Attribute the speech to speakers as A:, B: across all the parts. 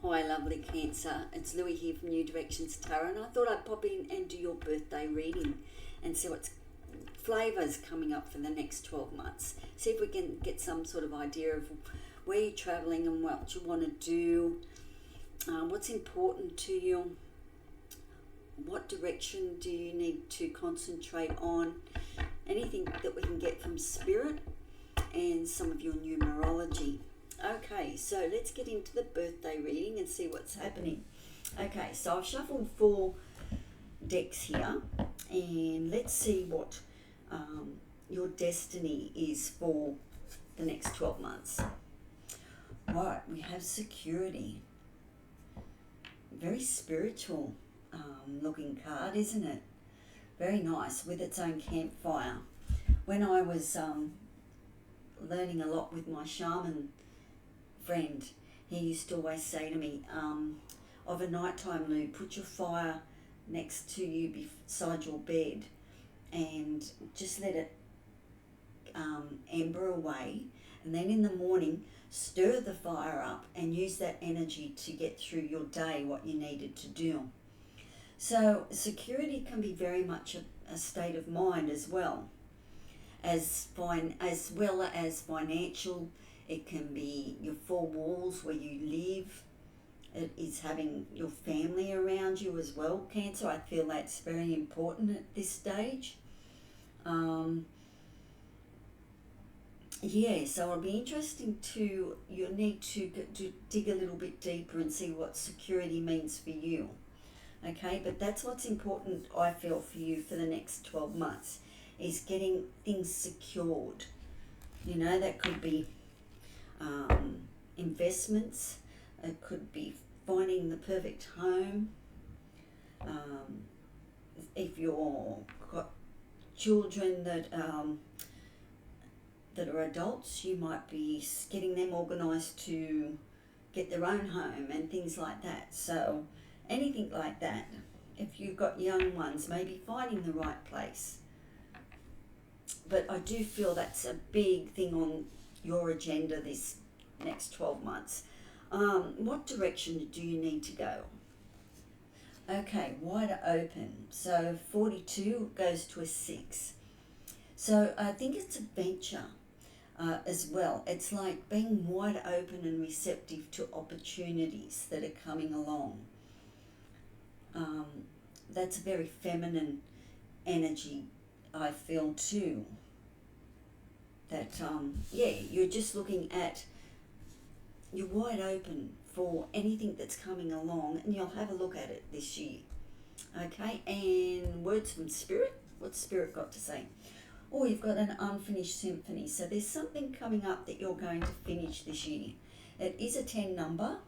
A: Hi lovely Cancer, it's Louie here from New Directions Tarot, and I thought I'd pop in and do your birthday reading and see what flavours coming up for the next 12 months. See if we can get some sort of idea of where you're travelling and what you want to do, what's important to you, what direction do you need to concentrate on, anything that we can get from Spirit and some of your numerology. Okay, so let's get into the birthday reading and see what's happening. Okay, so I've shuffled 4 decks here, and let's see what your destiny is for the next 12 months. Right, we have security. Very spiritual looking card, isn't it? Very nice, with its own campfire. When I was learning a lot with my shaman friend, he used to always say to me, of a nighttime, Lou, put your fire next to you beside your bed and just let it ember away, and then in the morning stir the fire up and use that energy to get through your day what you needed to do. So security can be very much a state of mind as well as financial. It can be your 4 walls where you live. It is having your family around you as well, Cancer. I feel that's very important at this stage. Yeah, so it'll be interesting you'll need to dig a little bit deeper and see what security means for you. Okay, but that's what's important, I feel, for you for the next 12 months, is getting things secured. You know, that could be investments, it could be finding the perfect home. If you've got children that are adults, you might be getting them organised to get their own home and things like that. So anything like that. If you've got young ones, maybe finding the right place. But I do feel that's a big thing on your agenda this next 12 months. What direction do you need to go? Okay, wide open. So 42 goes to a 6. So I think it's adventure as well. It's like being wide open and receptive to opportunities that are coming along. That's a very feminine energy, I feel too. That, yeah, you're just looking at, you're wide open for anything that's coming along, and you'll have a look at it this year. Okay, and words from Spirit. What's Spirit got to say? Oh, you've got an unfinished symphony. So there's something coming up that you're going to finish this year. It is a 10 number.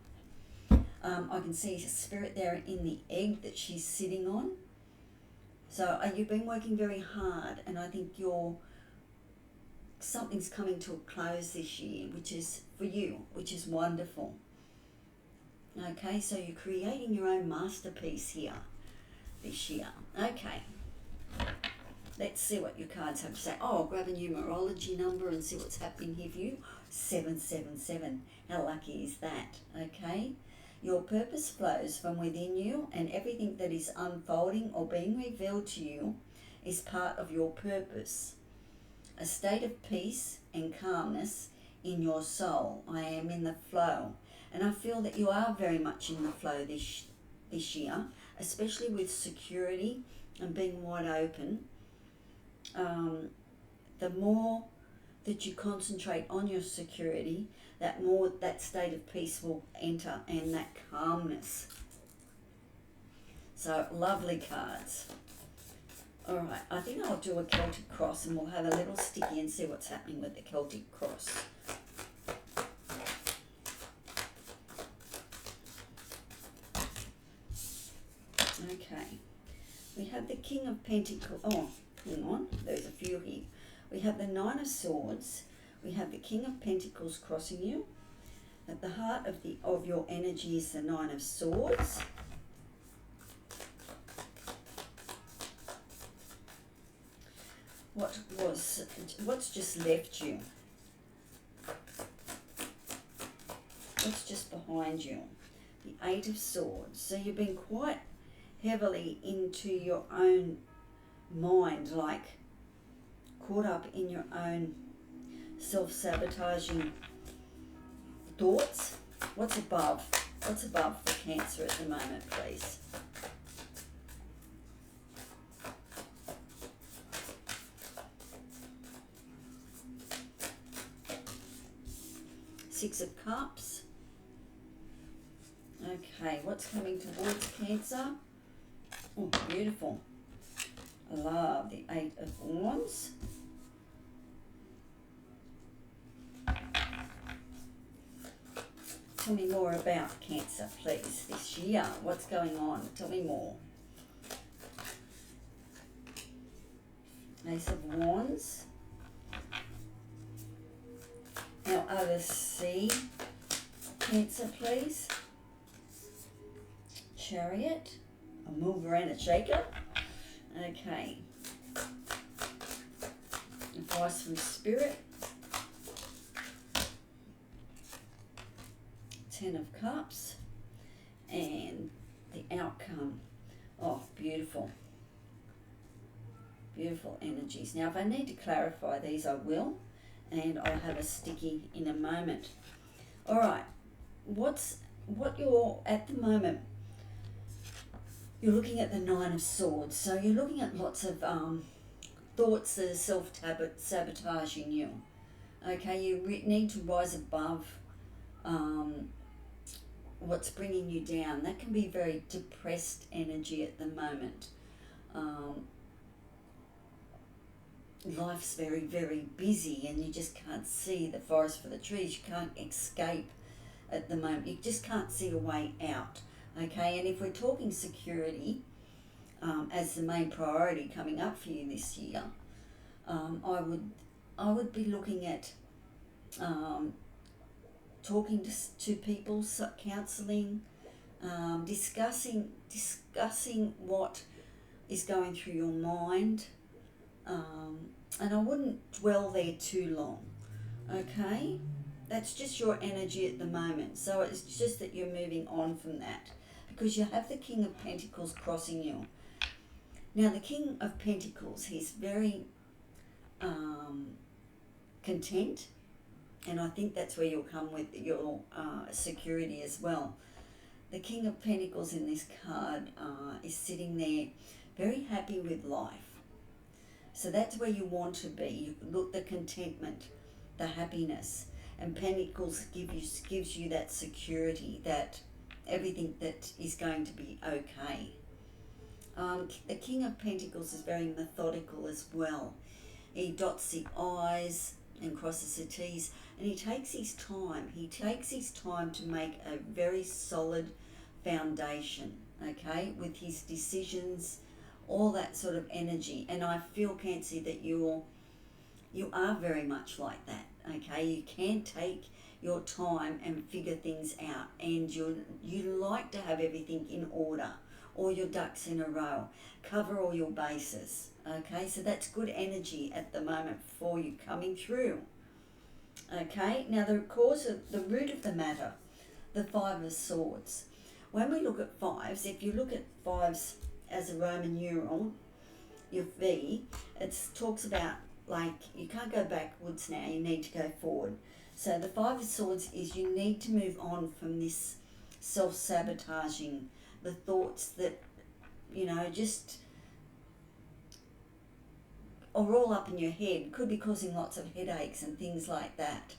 A: I can see Spirit there in the egg that she's sitting on. So you've been working very hard, and I think something's coming to a close this year, which is for you, which is wonderful. Okay, so you're creating your own masterpiece here this year. Okay, let's see what your cards have to say. Oh, I'll grab a numerology number and see what's happening here for you. 777. How lucky is that? Okay, your purpose flows from within you, and everything that is unfolding or being revealed to you is part of your purpose. A state of peace and calmness in your soul. I am in the flow. And I feel that you are very much in the flow this year, especially with security and being wide open. The more that you concentrate on your security, that state of peace will enter, and that calmness. So lovely cards. All right, I think I'll do a Celtic cross, and we'll have a little sticky and see what's happening with the Celtic cross. Okay, we have the King of Pentacles. Oh, hang on, there's a few here. We have the 9 of Swords. We have the King of Pentacles crossing you. At the heart of your energy is the 9 of Swords. What's just left you? What's just behind you? The Eight of Swords. So you've been quite heavily into your own mind, like caught up in your own self-sabotaging thoughts. What's above? What's above for Cancer at the moment, please? Six of Cups. Okay, what's coming towards Cancer? Oh, beautiful. I love the Eight of Wands. Tell me more about Cancer, please, this year. What's going on? Tell me more. Ace of Wands. Now, oversee Cancer, please. Chariot. A mover and a shaker. Okay. Advice from Spirit. Ten of Cups. And the outcome. Oh, beautiful. Beautiful energies. Now, if I need to clarify these, I will. And I'll have a sticky in a moment. All right. What you're at the moment, you're looking at the Nine of Swords. So you're looking at lots of thoughts that are self-sabotaging you. Okay, you need to rise above what's bringing you down. That can be very depressed energy at the moment. Life's very, very busy and you just can't see the forest for the trees. You can't escape at the moment. You just can't see a way out. Okay, and if we're talking security as the main priority coming up for you this year, I would be looking at talking to people, counselling, discussing what is going through your mind, and I wouldn't dwell there too long. Okay, that's just your energy at the moment. So it's just that you're moving on from that. Because you have the King of Pentacles crossing you. Now the King of Pentacles, he's very content, and I think that's where you'll come with your security as well. The King of Pentacles in this card is sitting there very happy with life. So that's where you want to be. You look, the contentment, the happiness, and Pentacles gives you that security, that everything that is going to be okay. The King of Pentacles is very methodical as well. He dots the I's and crosses the T's, and he takes his time. He takes his time to make a very solid foundation, okay, with his decisions, all that sort of energy. And I feel, Cancer, that you are very much like that, okay? You can take your time and figure things out, and you like to have everything in order, all your ducks in a row, cover all your bases, okay? So that's good energy at the moment for you coming through, okay? Now the root of the matter, the Five of Swords. When we look at fives, if you look at fives as a Roman numeral, your V, it talks about, like, you can't go backwards now, you need to go forward. So the Five of Swords is you need to move on from this self-sabotaging, the thoughts that, just are all up in your head, could be causing lots of headaches and things like that.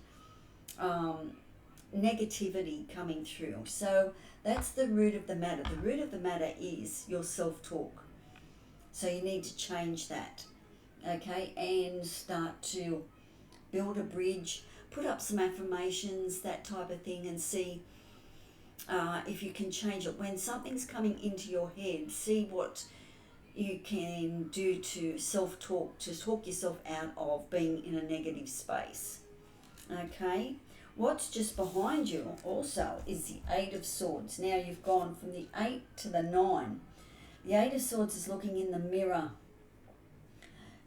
A: Negativity coming through. So that's the root of the matter. The root of the matter is your self-talk. So you need to change that, okay, and start to build a bridge, put up some affirmations, that type of thing, and see if you can change it. When something's coming into your head, see what you can do to self-talk, to talk yourself out of being in a negative space, okay? What's just behind you also is the Eight of Swords. Now you've gone from the 8 to the 9. The Eight of Swords is looking in the mirror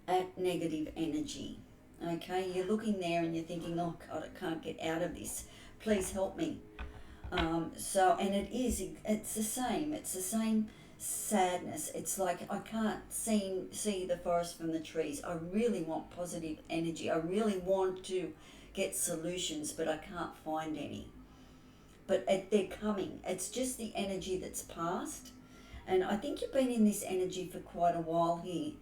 A: at negative energy. Okay, you're looking there and you're thinking, oh God, I can't get out of this. Please help me. And it's the same sadness. It's like I can't see the forest from the trees. I really want positive energy. I really want to get solutions, but I can't find any. But they're coming. It's just the energy that's passed. And I think you've been in this energy for quite a while here,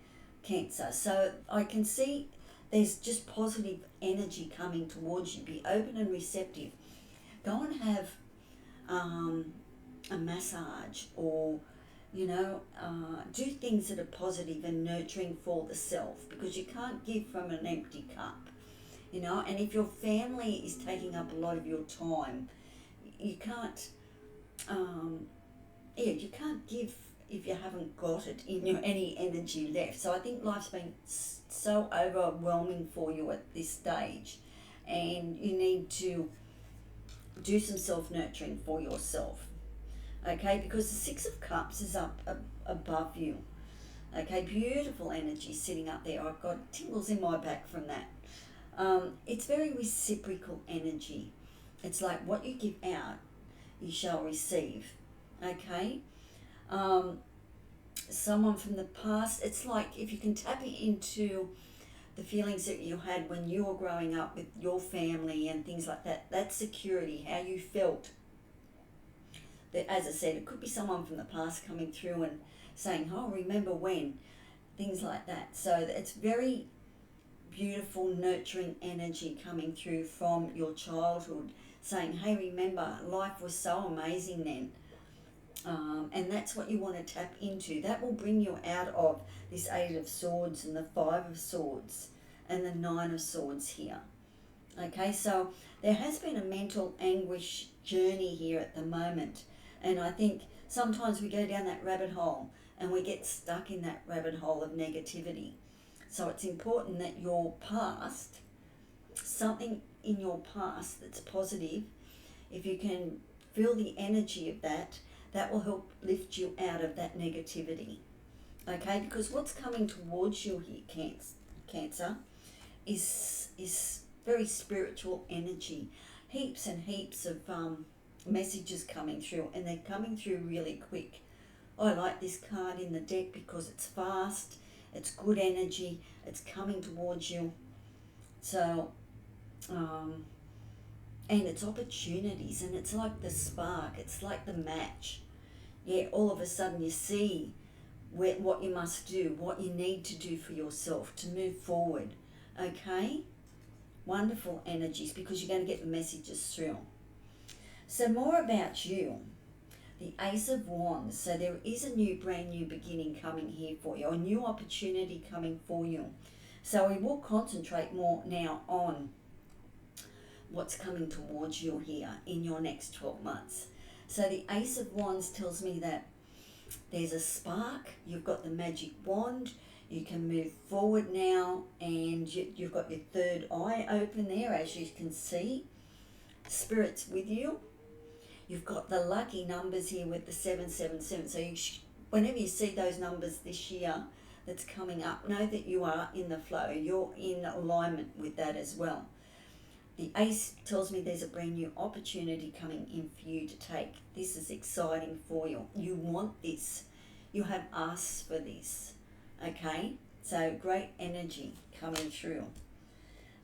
A: Cancer. So I can see there's just positive energy coming towards you. Be open and receptive. Go and have a massage, or do things that are positive and nurturing for the self, because you can't give from an empty cup. And if your family is taking up a lot of your time, you can't you can't give if you haven't got it in your any energy left. So I think life's been so overwhelming for you at this stage, and you need to do some self-nurturing for yourself, okay? Because the Six of Cups is up above you, okay? Beautiful energy sitting up there. I've got tingles in my back from that. It's very reciprocal energy. It's like what you give out, you shall receive, okay? Someone from the past, it's like if you can tap into the feelings that you had when you were growing up with your family and things like that, that security, how you felt. That, as I said, it could be someone from the past coming through and saying, oh, remember when, things like that. So it's very beautiful, nurturing energy coming through from your childhood, saying, hey, remember, life was so amazing then. And that's what you want to tap into. That will bring you out of this Eight of Swords and the Five of Swords and the Nine of Swords here. Okay, so there has been a mental anguish journey here at the moment. And I think sometimes we go down that rabbit hole and we get stuck in that rabbit hole of negativity. So it's important that your past, something in your past that's positive, if you can feel the energy of that, that will help lift you out of that negativity. Okay, because what's coming towards you here, Cancer, is very spiritual energy. Heaps and heaps of messages coming through, and they're coming through really quick. I like this card in the deck because it's fast, it's good energy, it's coming towards you. So, and it's opportunities, and it's like the spark, it's like the match. Yeah, all of a sudden you see what you must do, what you need to do for yourself to move forward. Okay? Wonderful energies, because you're going to get the messages through. So more about you. The Ace of Wands. So there is a brand new beginning coming here for you, a new opportunity coming for you. So we will concentrate more now on what's coming towards you here in your next 12 months. So the Ace of Wands tells me that there's a spark, you've got the magic wand, you can move forward now, and you've got your third eye open there, as you can see. Spirit's with you. You've got the lucky numbers here with the 777. So whenever you see those numbers this year that's coming up, know that you are in the flow. You're in alignment with that as well. The Ace tells me there's a brand new opportunity coming in for you to take. This is exciting for you. You want this. You have asked for this. Okay? So great energy coming through.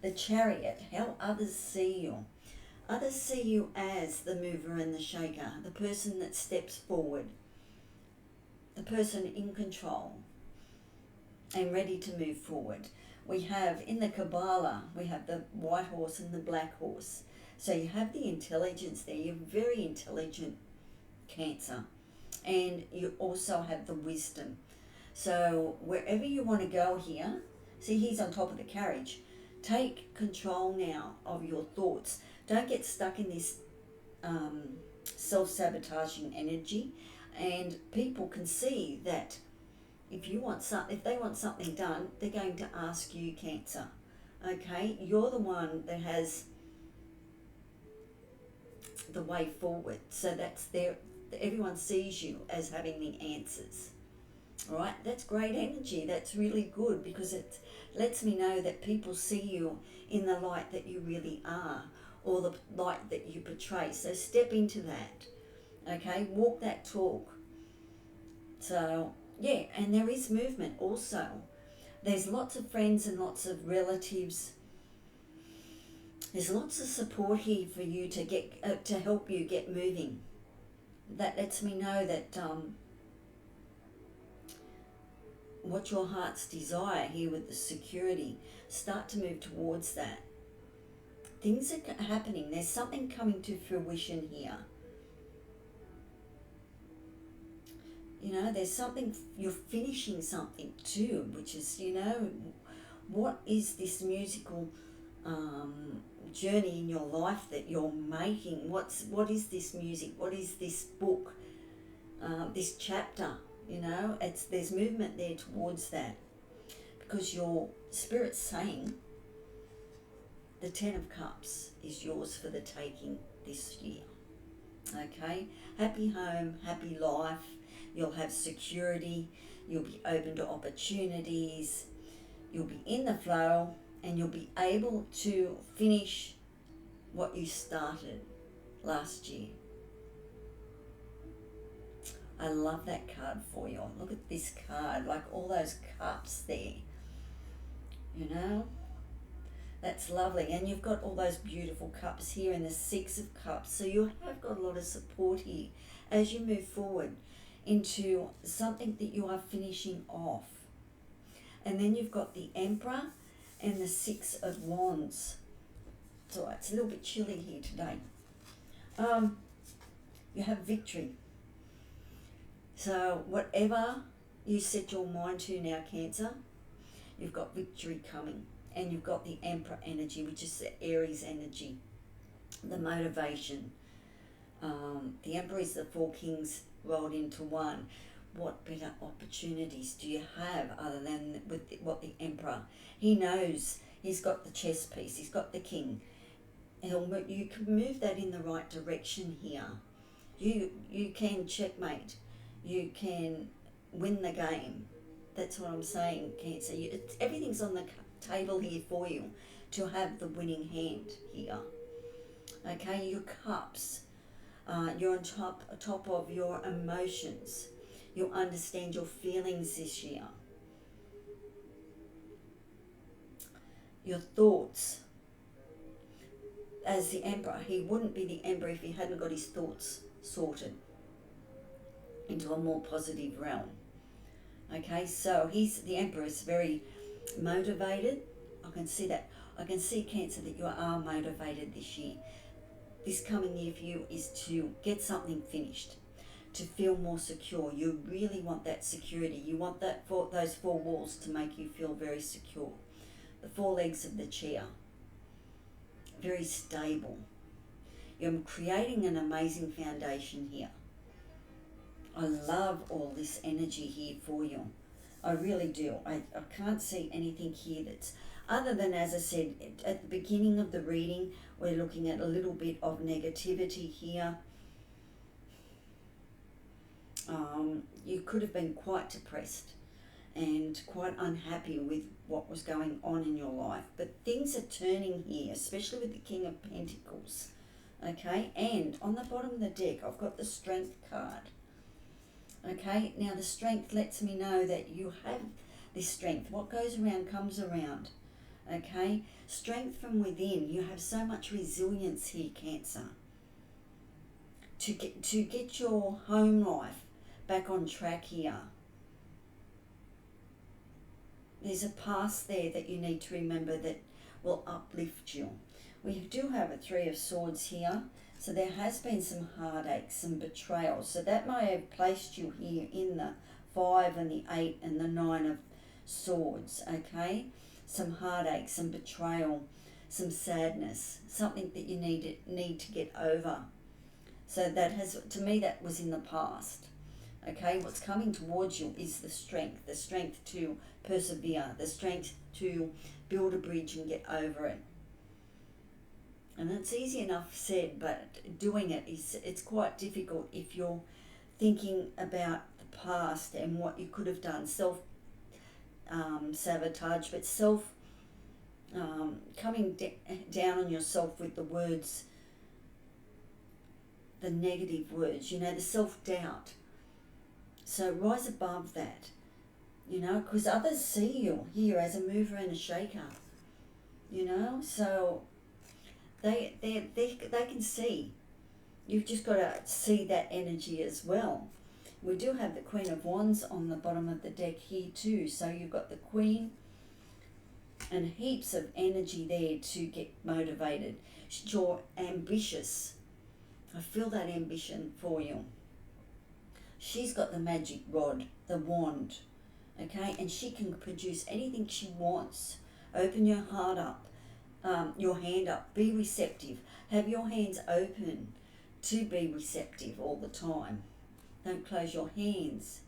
A: The Chariot, how others see you. Others see you as the mover and the shaker, the person that steps forward, the person in control and ready to move forward. We have, in the Kabbalah, we have the white horse and the black horse. So you have the intelligence there. You're very intelligent, Cancer. And you also have the wisdom. So wherever you want to go here, see, he's on top of the carriage. Take control now of your thoughts. Don't get stuck in this self-sabotaging energy. And people can see that if they want something done, they're going to ask you, Cancer. Okay? You're the one that has the way forward. So everyone sees you as having the answers. All right? That's great energy. That's really good, because it lets me know that people see you in the light that you really are. or the light that you portray. So step into that, okay? Walk that talk. So, yeah, and there is movement also. There's lots of friends and lots of relatives. There's lots of support here for you to get to help you get moving. That lets me know that what your heart's desire here with the security, start to move towards that. Things are happening. There's something coming to fruition here. You know, there's something, you're finishing something too, which is, you know, what is this musical journey in your life that you're making? What is this music? What is this book? This chapter? You know, there's movement there towards that, because your spirit's saying the 10 of Cups is yours for the taking this year. Okay, happy home, happy life. You'll have security. You'll be open to opportunities. You'll be in the flow, and you'll be able to finish what you started last year. I love that card for you. Look at this card, like all those cups there. You know, that's lovely. And you've got all those beautiful cups here in the 6 of Cups. So you have got a lot of support here as you move forward into something that you are finishing off. And then you've got the Emperor and the 6 of Wands. So it's a little bit chilly here today. You have victory. So whatever you set your mind to now, Cancer, you've got victory coming. And you've got the Emperor energy, which is the Aries energy, the motivation. The Emperor is the 4 kings rolled into one. What better opportunities do you have other than with what the Emperor? He knows he's got the chess piece, he's got the king. You can move that in the right direction here. You can checkmate. You can win the game. That's what I'm saying, Cancer. Everything's on the table here for you to have the winning hand here. Okay, your cups. You're on top of your emotions. You'll understand your feelings this year. Your thoughts. As the Emperor, he wouldn't be the Emperor if he hadn't got his thoughts sorted into a more positive realm. Okay, so the Emperor is very motivated. I can see that. I can see, Cancer, that you are motivated this year. This coming year for you is to get something finished, to feel more secure. You really want that security. You want those 4 walls to make you feel very secure. The 4 legs of the chair, very stable. You're creating an amazing foundation here. I love all this energy here for you. I really do. I can't see anything here that's, other than, as I said, at the beginning of the reading, we're looking at a little bit of negativity here. You could have been quite depressed and quite unhappy with what was going on in your life. But things are turning here, especially with the King of Pentacles. Okay, and on the bottom of the deck, I've got the Strength card. Okay, now the Strength lets me know that you have this strength. What goes around comes around. Okay, strength from within. You have so much resilience here, Cancer. To get your home life back on track here. There's a past there that you need to remember that will uplift you. We do have a 3 of Swords here. So there has been some heartache, some betrayal. So that may have placed you here in the 5 and the 8 and the 9 of Swords, okay? Some heartache, some betrayal, some sadness, something that you need to get over. So that has, to me, that was in the past. Okay, what's coming towards you is the strength to persevere, the strength to build a bridge and get over it. And it's easy enough said, but doing it's quite difficult if you're thinking about the past and what you could have done, self-sabotage, but
B: coming down on yourself with the words, the negative words, you know, the self-doubt. So rise above that, you know, because others see you here as a mover and a shaker, you know, so they can see. You've just got to see that energy as well. We do have the Queen of Wands on the bottom of the deck here too, so you've got the Queen and heaps of energy there to get motivated. You're ambitious. I feel that ambition for you. She's got the magic rod, the wand, okay, and she can produce anything she wants. Open your heart up, your hand up, be receptive. Have your hands open to be receptive all the time. Don't close your hands,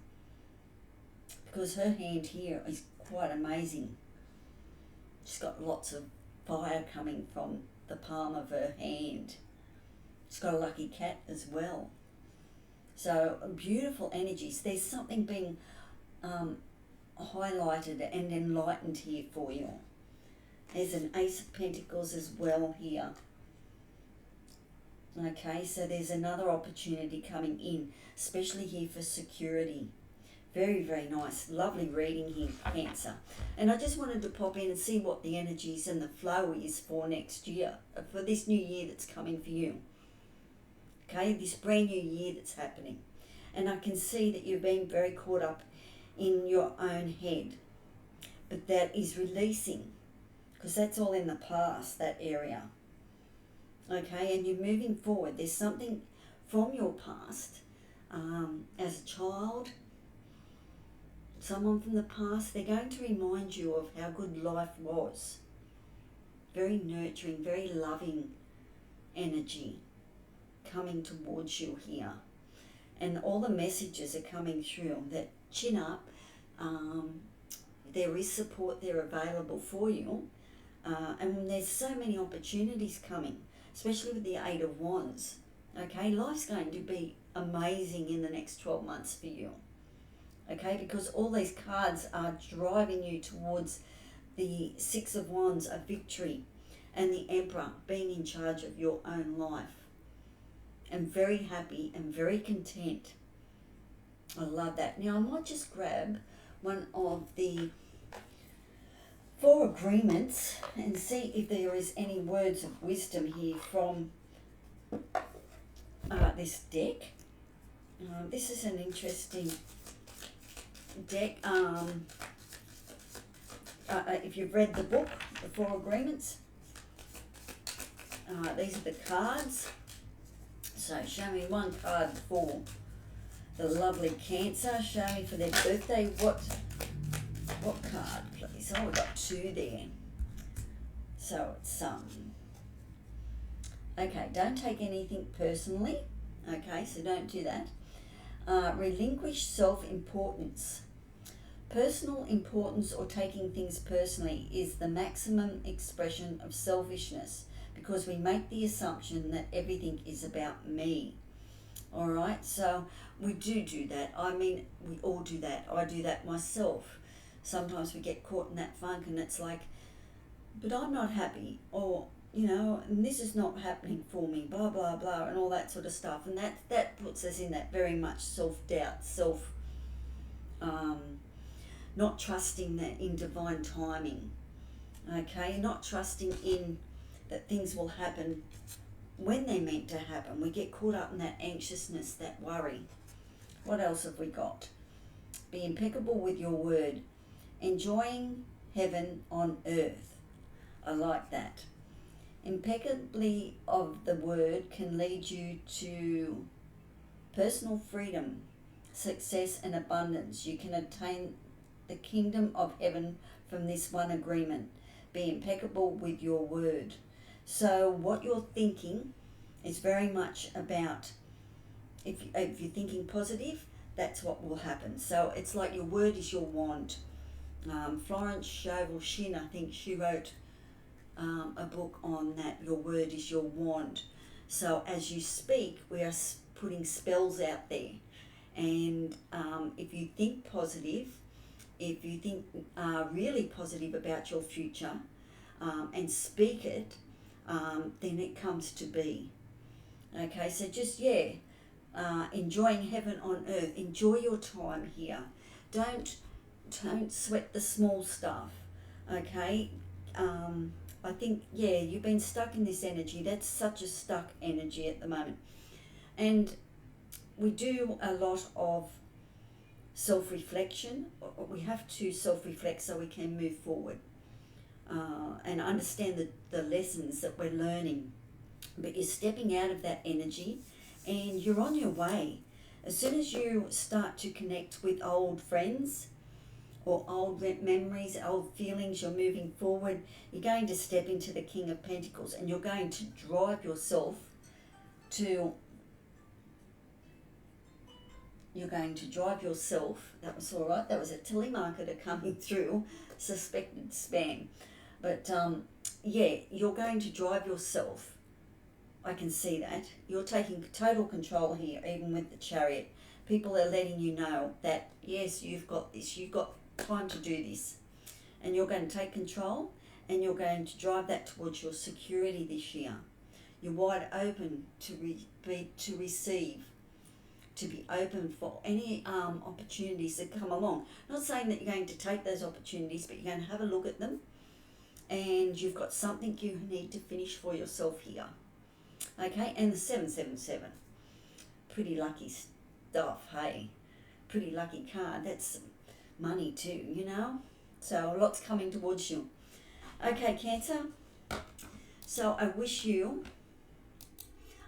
B: because her hand here is quite amazing. She's got lots of fire coming from the palm of her hand. She's got a lucky cat as well. So beautiful energies. There's something being highlighted and enlightened here for you. There's an Ace of Pentacles as well here. Okay, so there's another opportunity coming in, especially here for security. Very, very nice. Lovely reading here, Cancer. And I just wanted to pop in and see what the energies and the flow is for next year, for this new year that's coming for you. Okay, this brand new year that's happening. And I can see that you've been very caught up in your own head. But that is releasing, because that's all in the past, that area. Okay, and you're moving forward. There's something from your past, as a child, someone from the past, they're going to remind you of how good life was. Very nurturing, very loving energy coming towards you here. And all the messages are coming through that chin up, there is support there available for you, and there's so many opportunities coming, especially with the Eight of Wands. Okay, life's going to be amazing in the next 12 months for you. Okay, because all these cards are driving you towards the Six of Wands, a victory, and the Emperor, being in charge of your own life. And very happy and very content. I love that. Now I might just grab one of the 4 agreements and see if there is any words of wisdom here from this deck. This is an interesting deck. If you've read the book, the 4 agreements, these are the cards. So show me one card for the lovely Cancer. Show me for their birthday. What card, please? Oh, we've got 2 there. So it's okay, don't take anything personally. Okay, so don't do that. Relinquish self-importance. Personal importance or taking things personally is the maximum expression of selfishness, because we make the assumption that everything is about me. All right, so we do that. I mean, we all do that. I do that myself. Sometimes we get caught in that funk and it's like, but I'm not happy, or, you know, and this is not happening for me, blah, blah, blah, and all that sort of stuff. And that puts us in that very much self-doubt, not trusting that in divine timing. Okay, not trusting in that things will happen when they're meant to happen. We get caught up in that anxiousness, that worry. What else have we got? Be impeccable with your word. Enjoying heaven on earth. I like that. Impeccably of the word can lead you to personal freedom, success and abundance. You can attain the kingdom of heaven from this one agreement. Be impeccable with your word. So what you're thinking is very much about, if you're thinking positive, that's what will happen. So it's like your word is your wand. Florence Scovel-Shinn, I think she wrote a book on that. Your word is your wand. So as you speak, we are putting spells out there. And if you think positive, if you think really positive about your future, and speak it, then it comes to be. Okay, so just, enjoying heaven on earth. Enjoy your time here. Don't sweat the small stuff. Okay, I think, you've been stuck in this energy. That's such a stuck energy at the moment. And we do a lot of self-reflection. We have to self-reflect so we can move forward and understand the lessons that we're learning. But you're stepping out of that energy and you're on your way. As soon as you start to connect with old friends or old memories, old feelings, you're moving forward. You're going to step into the King of Pentacles and you're going to drive yourself to... that was all right, that was a telemarketer coming through, suspected spam. But you're going to drive yourself. I can see that. You're taking total control here, even with the Chariot. People are letting you know that, yes, you've got this, you've got time to do this. And you're going to take control and you're going to drive that towards your security this year. You're wide open to receive, to be open for any opportunities that come along. Not saying that you're going to take those opportunities, but you're going to have a look at them and you've got something you need to finish for yourself here. Okay, and the 777. Pretty lucky stuff, hey? Pretty lucky card. That's money too, you know? So lots coming towards you. Okay, Cancer. So I wish you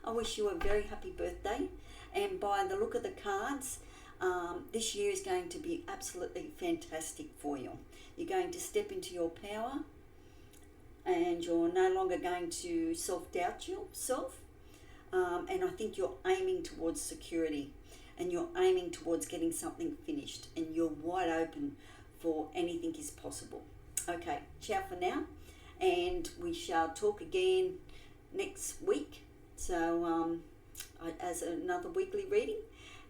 B: a very happy birthday. And by the look of the cards, this year is going to be absolutely fantastic for you. You're going to step into your power and you're no longer going to self-doubt yourself. And I think you're aiming towards security and you're aiming towards getting something finished and you're wide open for anything is possible. Okay, ciao for now. And we shall talk again next week. So, as another weekly reading,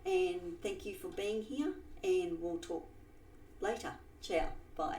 B: and thank you for being here and we'll talk later. Ciao, bye.